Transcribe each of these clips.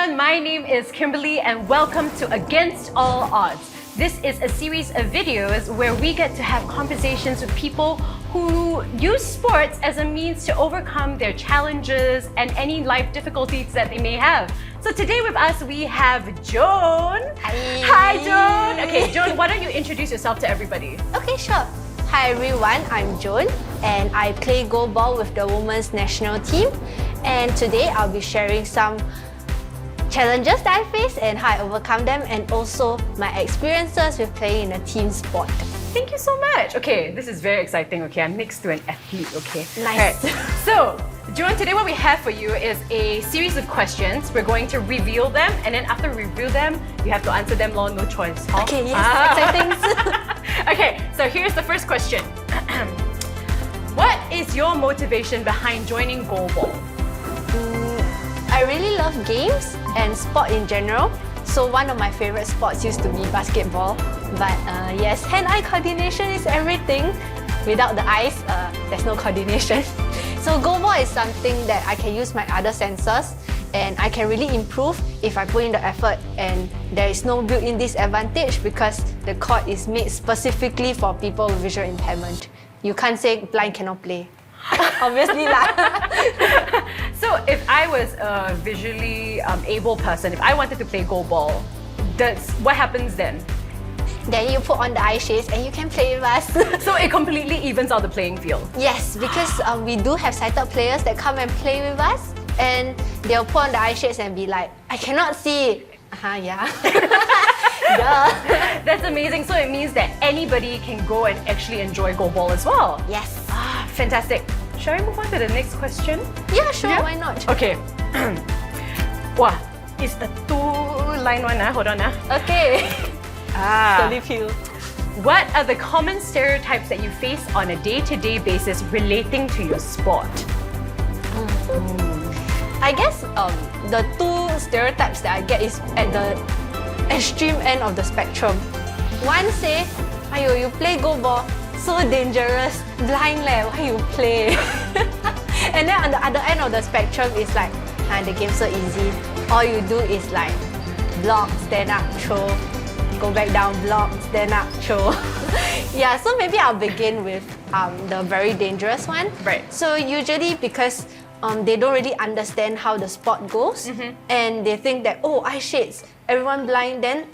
everyone, my name is Kimberly and welcome to Against All Odds. This is a series of videos where we get to have conversations with people who use sports as a means to overcome their challenges and any life difficulties that they may have. So today with us we have Joan. Hi Joan. Okay, Joan, why don't you introduce yourself to everybody? Okay, sure. Hi everyone, I'm Joan and I play goalball with the women's national team. And today I'll be sharing some challenges that I face and how I overcome them, and also my experiences with playing in a team sport. Thank you so much. Okay, this is very exciting. Okay, I'm next to an athlete. Okay, Nice. Alright. So, Joan, today what we have for you is a series of questions. We're going to reveal them, and then after we reveal them, you have to answer them. Law, no choice. Huh? Okay, yes, exciting. Okay, so here's the first question. What is your motivation behind joining goalball? I really love games and sport in general. So one of my favorite sports used to be basketball. But yes, hand-eye coordination is everything. Without the eyes, there's no coordination. So goalball is something that I can use my other senses and I can really improve if I put in the effort, and there is no built-in disadvantage because the court is made specifically for people with visual impairment. You can't say blind cannot play. Obviously lah. So if I was a visually able person, if I wanted to play goalball, what happens then? Then you put on the eye shades and you can play with us. So it completely evens out the playing field. Yes, because we do have sighted players that come and play with us, and they'll put on the eye shades and be like, I cannot see. Yeah. Yeah. That's amazing. So it means that anybody can go and actually enjoy goalball as well. Yes. Fantastic. Shall we move on to the next question? Yeah, sure, Yeah? why not? Okay. Wow, it's a two-line one. Hold on. Okay. Ah. Peel. What are the common stereotypes that you face on a day-to-day basis relating to your sport? I guess the two stereotypes that I get is at the extreme end of the spectrum. One say, ayo, you play goalball, so dangerous, blind leh, why you play? And then on the other end of the spectrum is like, the game's so easy. All you do is like block, stand up, throw, go back down, block, stand up, throw. Yeah, so maybe I'll begin with the very dangerous one. Right. So usually because they don't really understand how the sport goes, and they think that, oh, eye shades, everyone blind, then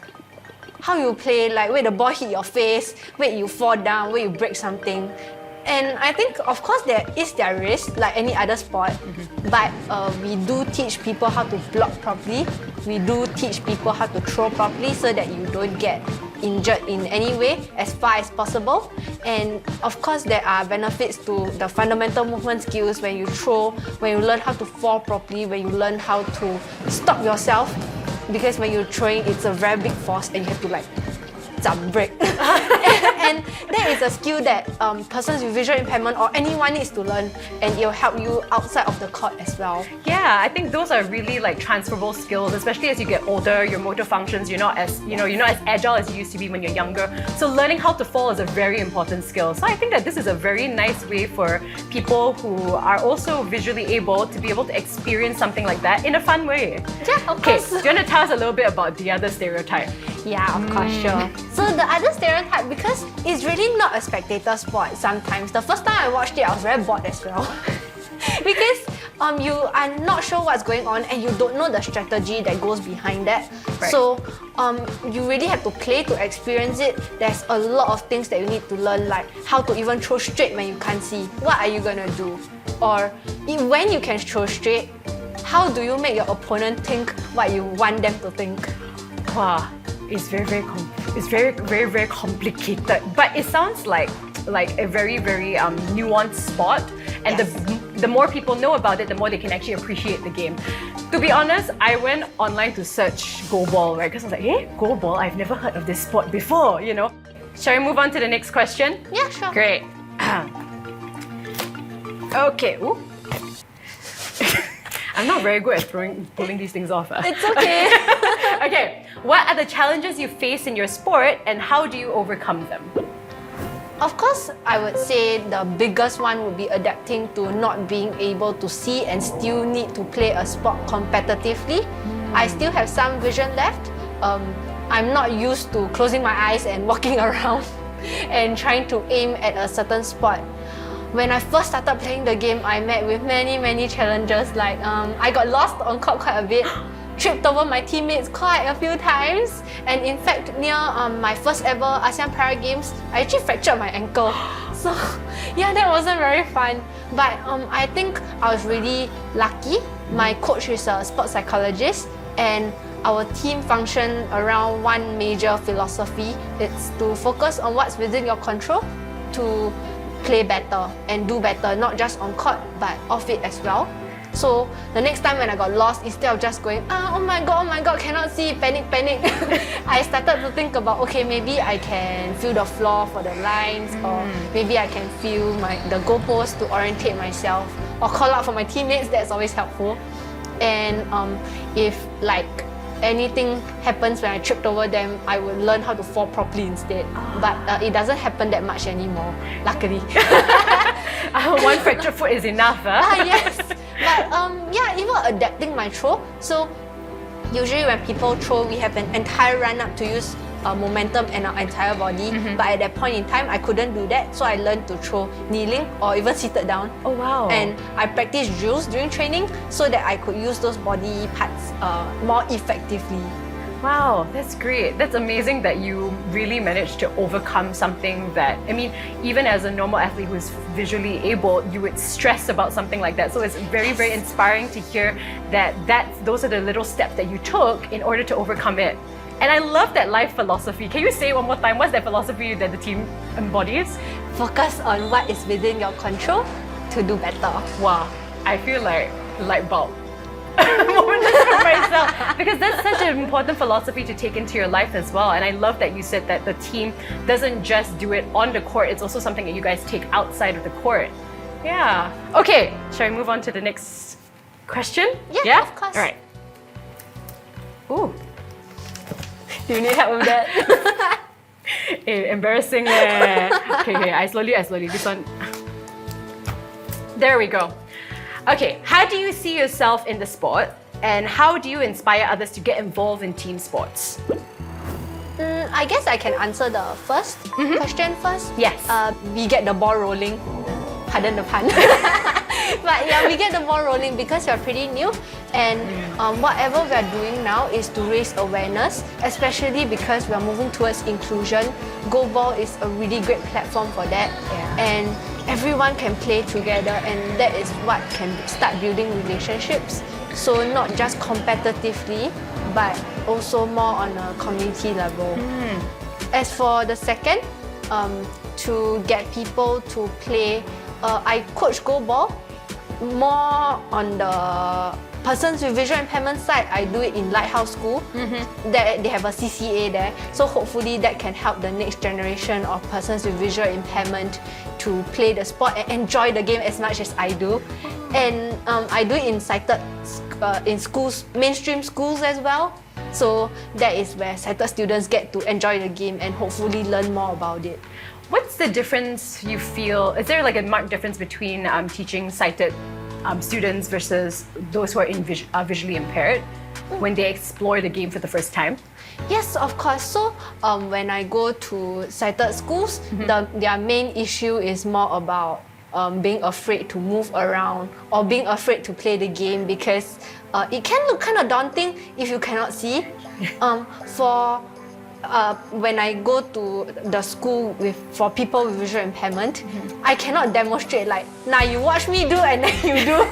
how you play, like wait the ball hit your face, wait you fall down, wait you break something. And I think of course there is their risk like any other sport, but we do teach people how to block properly, we do teach people how to throw properly so that you don't get injured in any way as far as possible. And of course there are benefits to the fundamental movement skills when you throw, when you learn how to fall properly, when you learn how to stop yourself, because when you're throwing it's a very big force and you have to like jump break. And that is a skill that persons with visual impairment or anyone needs to learn, and it will help you outside of the court as well. Yeah, I think those are really like transferable skills, especially as you get older. Your motor functions, you're not as agile as you used to be when you're younger. So learning how to fall is a very important skill. So I think that this is a very nice way for people who are also visually able to be able to experience something like that in a fun way. Yeah, of Okay, course. do you want to tell us a little bit about the other stereotype? Yeah, of course, sure. So the other stereotype, because it's really not a spectator sport sometimes. The first time I watched it, I was very bored as well. Because you are not sure what's going on and you don't know the strategy that goes behind that. Right. So you really have to play to experience it. There's a lot of things that you need to learn, like how to even throw straight when you can't see. What are you gonna do? Or when you can throw straight, how do you make your opponent think what you want them to think? Wow, it's very complicated. But it sounds like a very nuanced sport, and Yes. the more people know about it, the more they can actually appreciate the game. To be honest, I went online to search goalball, right? Because I was like, hey, goalball, I've never heard of this sport before, you know. Shall we move on to the next question? Yeah, sure. Great. Okay. Ooh. I'm not very good at pulling these things off. It's okay. Okay, what are the challenges you face in your sport and how do you overcome them? Of course, I would say the biggest one would be adapting to not being able to see and still need to play a sport competitively. I still have some vision left. I'm not used to closing my eyes and walking around and trying to aim at a certain spot. When I first started playing the game, I met with many challenges. Like I got lost on court quite a bit, tripped over my teammates quite a few times, and in fact, near my first ever ASEAN Para Games, I actually fractured my ankle. So yeah, that wasn't very fun. But I think I was really lucky. My coach is a sports psychologist, and our team function around one major philosophy. It's to focus on what's within your control, to play better and do better, not just on court but off it as well. So the next time when I got lost, instead of just going, oh my god, cannot see, panic, I started to think about, okay, maybe I can feel the floor for the lines, or maybe I can feel the goalpost to orientate myself, or call out for my teammates. That's always helpful. And if like anything happens when I tripped over them, I would learn how to fall properly instead. But it doesn't happen that much anymore, luckily. One fractured foot is enough. Yes. But yeah, even adapting my throw. So usually when people throw, we have an entire run up to use momentum and our entire body. But at that point in time, I couldn't do that. So I learned to throw kneeling or even seated down. Oh wow. And I practiced drills during training so that I could use those body parts more effectively. Wow, that's great. That's amazing that you really managed to overcome something that, I mean, even as a normal athlete who's visually able, you would stress about something like that. So it's very inspiring to hear that those are the little steps that you took in order to overcome it. And I love that life philosophy. Can you say it one more time? What's that philosophy that the team embodies? Focus on what is within your control to do better. Wow, I feel like light bulb moment just for myself, because that's such an important philosophy to take into your life as well. And I love that you said that the team doesn't just do it on the court, it's also something that you guys take outside of the court. Yeah. Okay, shall we move on to the next question? Yeah, of course. All right. Ooh. Do you need help with that? Embarrassing. Okay, I slowly. This one. There we go. Okay, how do you see yourself in the sport, and how do you inspire others to get involved in team sports? I guess I can answer the first question first. Yes. We get the ball rolling. Pardon the pun. But yeah, we get the ball rolling because you're pretty new, and whatever we're doing now is to raise awareness, especially because we're moving towards inclusion. Goalball is a really great platform for that, and everyone can play together, and that is what can start building relationships. So not just competitively, but also more on a community level. As for the second, to get people to play, I coach goalball more on the persons with visual impairment side. I do it in Lighthouse School. They have a CCA there, so hopefully that can help the next generation of persons with visual impairment to play the sport and enjoy the game as much as I do. And I do it in sighted in schools, mainstream schools as well. So that is where sighted students get to enjoy the game and hopefully learn more about it. What's the difference you feel? Is there like a marked difference between teaching sighted students versus those who are visually impaired when they explore the game for the first time? Yes, of course. So when I go to sighted schools, their main issue is more about being afraid to move around or being afraid to play the game, because it can look kind of daunting if you cannot see. When I go to the school for people with visual impairment, I cannot demonstrate like, now you watch me do and then you do.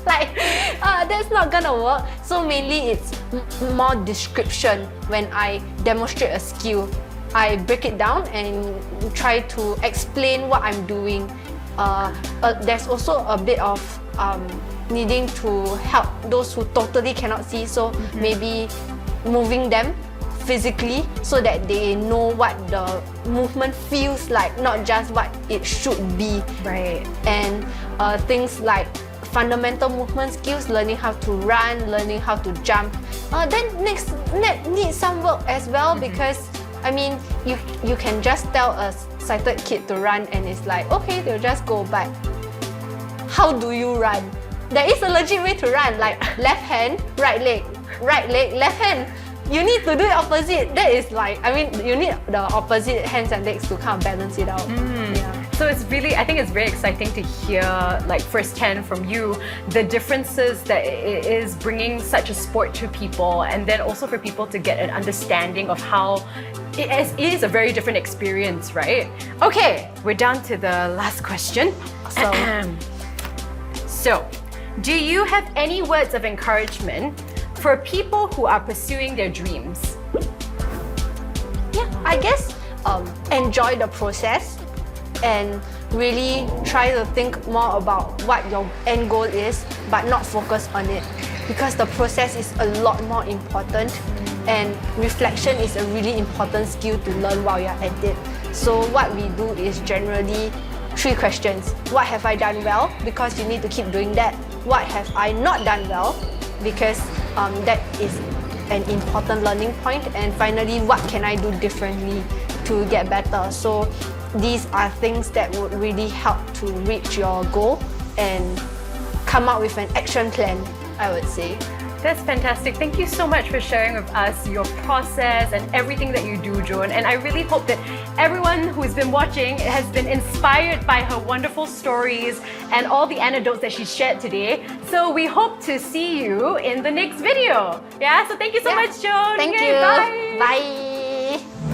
Like, that's not gonna work. So mainly it's more description. When I demonstrate a skill, I break it down and try to explain what I'm doing. There's also a bit of needing to help those who totally cannot see. So maybe moving them physically so that they know what the movement feels like, not just what it should be. Right. And things like fundamental movement skills, learning how to run, learning how to jump. Then next needs some work as well, because I mean, you can just tell a sighted kid to run and it's like, okay, they'll just go, but how do you run? There is a legit way to run, like left hand, right leg. right leg, left hand. You need to do it opposite. That is like, I mean, you need the opposite hands and legs to kind of balance it out. Yeah. So it's really, I think it's very exciting to hear like firsthand from you the differences that it is bringing such a sport to people, and then also for people to get an understanding of how it is a very different experience, right? Okay, we're down to the last question. So, do you have any words of encouragement for people who are pursuing their dreams? Yeah, I guess enjoy the process and really try to think more about what your end goal is, but not focus on it, because the process is a lot more important, and reflection is a really important skill to learn while you're at it. So what we do is generally 3 questions. What have I done well? Because you need to keep doing that. What have I not done well? Because that is an important learning point. And finally, what can I do differently to get better? So these are things that would really help to reach your goal and come up with an action plan, I would say. That's fantastic. Thank you so much for sharing with us your process and everything that you do, Joan. And I really hope that everyone who's been watching has been inspired by her wonderful stories and all the anecdotes that she shared today. So we hope to see you in the next video. Yeah, so thank you so much, Joan. Thank Okay, you. Bye. Bye.